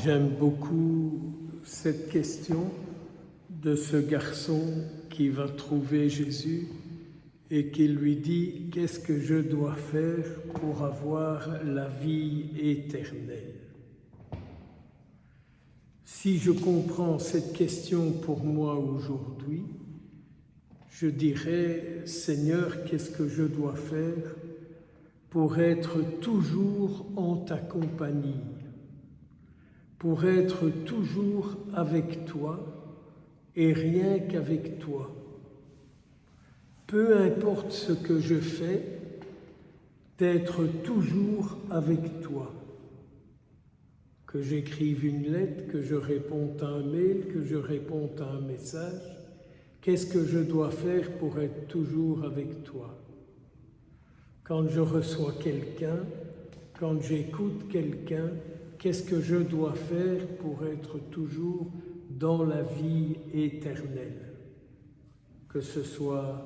J'aime beaucoup cette question de ce garçon qui va trouver Jésus et qui lui dit « Qu'est-ce que je dois faire pour avoir la vie éternelle ?» Si je comprends cette question pour moi aujourd'hui, je dirais « Seigneur, qu'est-ce que je dois faire pour être toujours en ta compagnie, pour être toujours avec toi et rien qu'avec toi. Peu importe ce que je fais, d'être toujours avec toi. Que j'écrive une lettre, que je réponde à un mail, que je réponde à un message, qu'est-ce que je dois faire pour être toujours avec toi? Quand je reçois quelqu'un, quand j'écoute quelqu'un, qu'est-ce que je dois faire pour être toujours dans la vie éternelle? Que ce soit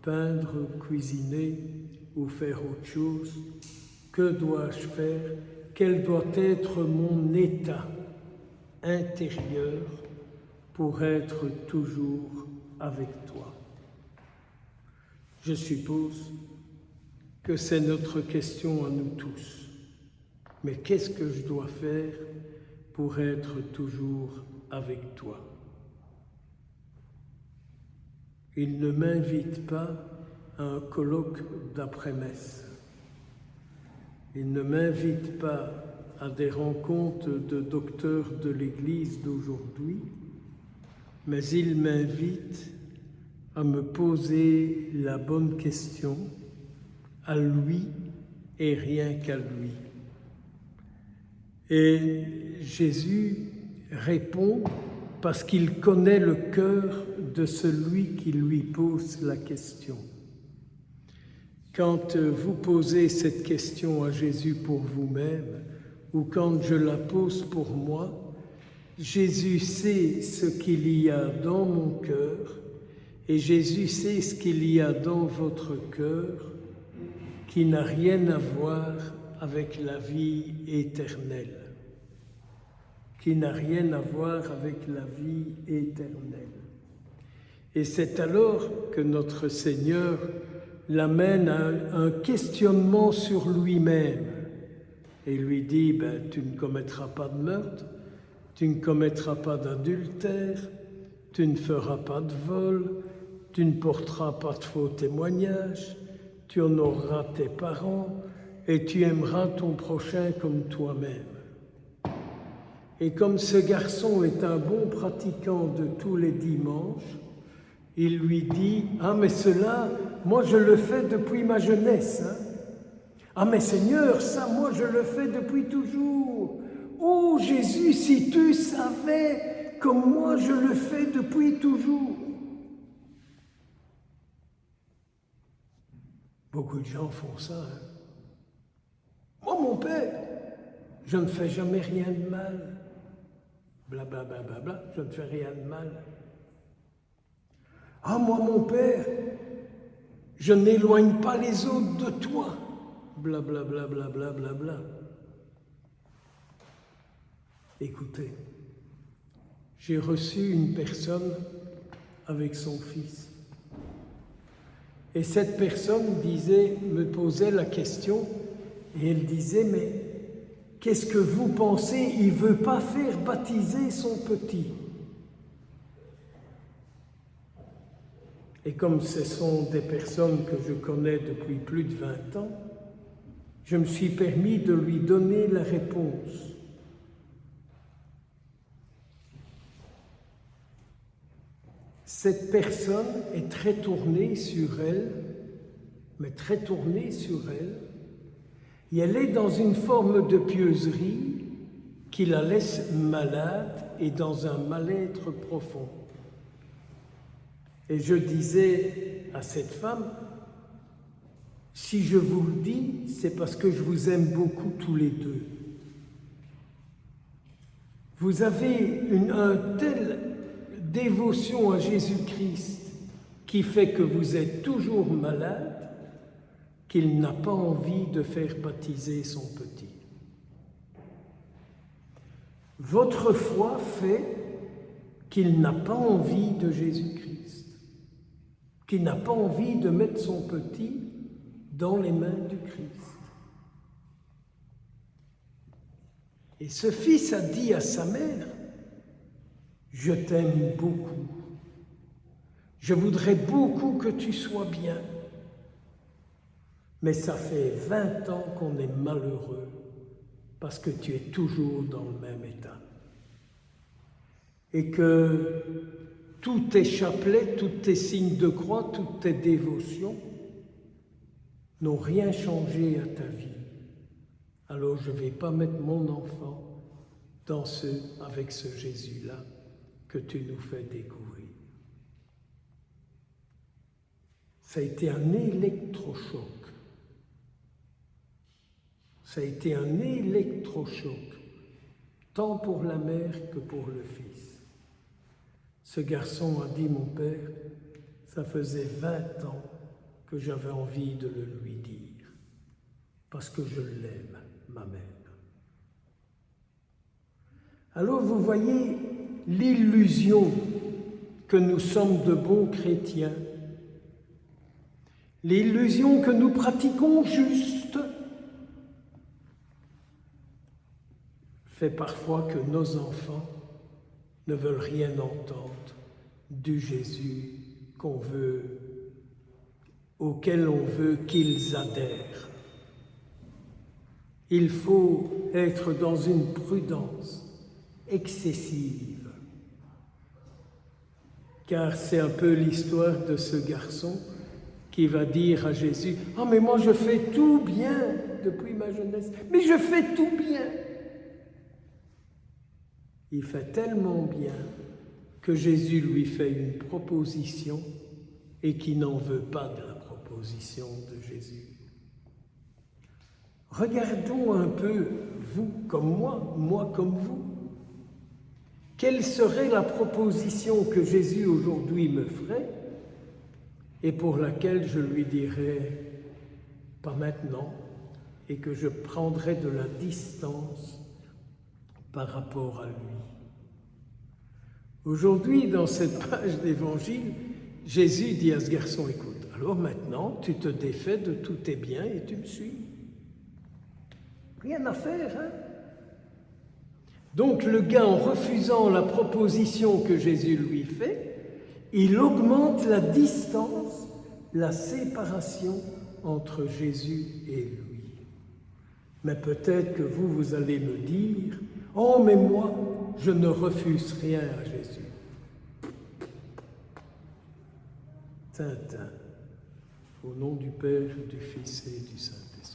peindre, cuisiner ou faire autre chose, que dois-je faire? Quel doit être mon état intérieur pour être toujours avec toi? Je suppose que c'est notre question à nous tous. Mais qu'est-ce que je dois faire pour être toujours avec toi? Il ne m'invite pas à un colloque d'après-messe. Il ne m'invite pas à des rencontres de docteurs de l'Église d'aujourd'hui, mais il m'invite à me poser la bonne question à lui et rien qu'à lui. Et Jésus répond parce qu'il connaît le cœur de celui qui lui pose la question. Quand vous posez cette question à Jésus pour vous-même, ou quand je la pose pour moi, Jésus sait ce qu'il y a dans mon cœur, et Jésus sait ce qu'il y a dans votre cœur, qui n'a rien à voir avec la vie éternelle. Qui n'a rien à voir avec la vie éternelle. Et c'est alors que notre Seigneur l'amène à un questionnement sur lui-même et lui dit « Tu ne commettras pas de meurtre, tu ne commettras pas d'adultère, tu ne feras pas de vol, tu ne porteras pas de faux témoignages, tu honoreras tes parents et tu aimeras ton prochain comme toi-même. » Et comme ce garçon est un bon pratiquant de tous les dimanches, il lui dit « Ah mais cela, moi je le fais depuis ma jeunesse. Hein. Ah mais Seigneur, ça moi je le fais depuis toujours. Oh Jésus, si tu savais comme moi je le fais depuis toujours. » Beaucoup de gens font ça. Hein. Moi mon père, je ne fais jamais rien de mal. Blablabla, bla, bla, bla, je ne fais rien de mal. Ah, moi, mon père, je n'éloigne pas les autres de toi. Blablabla, bla, bla, bla, bla. Écoutez, j'ai reçu une personne avec son fils. Et cette personne me posait la question, et elle disait, mais qu'est-ce que vous pensez? Il ne veut pas faire baptiser son petit. Et comme ce sont des personnes que je connais depuis plus de 20 ans, je me suis permis de lui donner la réponse. Cette personne est très tournée sur elle, mais très tournée sur elle, et elle est dans une forme de pieuserie qui la laisse malade et dans un mal-être profond. Et je disais à cette femme, si je vous le dis, c'est parce que je vous aime beaucoup tous les deux. Vous avez une telle dévotion à Jésus-Christ qui fait que vous êtes toujours malade, qu'il n'a pas envie de faire baptiser son petit. Votre foi fait qu'il n'a pas envie de Jésus-Christ, qu'il n'a pas envie de mettre son petit dans les mains du Christ. Et ce fils a dit à sa mère, « Je t'aime beaucoup, je voudrais beaucoup que tu sois bien, mais ça fait 20 ans qu'on est malheureux parce que tu es toujours dans le même état. Et que tous tes chapelets, tous tes signes de croix, toutes tes dévotions n'ont rien changé à ta vie. Alors je ne vais pas mettre mon enfant avec ce Jésus-là que tu nous fais découvrir. » Ça a été un électrochoc. Ça a été un électrochoc, tant pour la mère que pour le fils. Ce garçon a dit, mon père, ça faisait 20 ans que j'avais envie de le lui dire, parce que je l'aime, ma mère. Alors vous voyez l'illusion que nous sommes de bons chrétiens, l'illusion que nous pratiquons juste, fait parfois que nos enfants ne veulent rien entendre du Jésus auquel on veut qu'ils adhèrent. Il faut être dans une prudence excessive, car c'est un peu l'histoire de ce garçon qui va dire à Jésus, « Ah, mais moi je fais tout bien depuis ma jeunesse, mais je fais tout bien !» Il fait tellement bien que Jésus lui fait une proposition et qui n'en veut pas de la proposition de Jésus. Regardons un peu, vous comme moi comme vous. Quelle serait la proposition que Jésus aujourd'hui me ferait et pour laquelle je lui dirais « pas maintenant » et que je prendrais de la distance par rapport à lui. Aujourd'hui, dans cette page d'évangile, Jésus dit à ce garçon, « Écoute, alors maintenant, tu te défais de tous tes biens et tu me suis. » Rien à faire, hein? Donc le gars, en refusant la proposition que Jésus lui fait, il augmente la distance, la séparation entre Jésus et lui. Mais peut-être que vous allez me dire, « Oh, mais moi, je ne refuse rien à Jésus. » Tintin, au nom du Père, du Fils et du Saint-Esprit.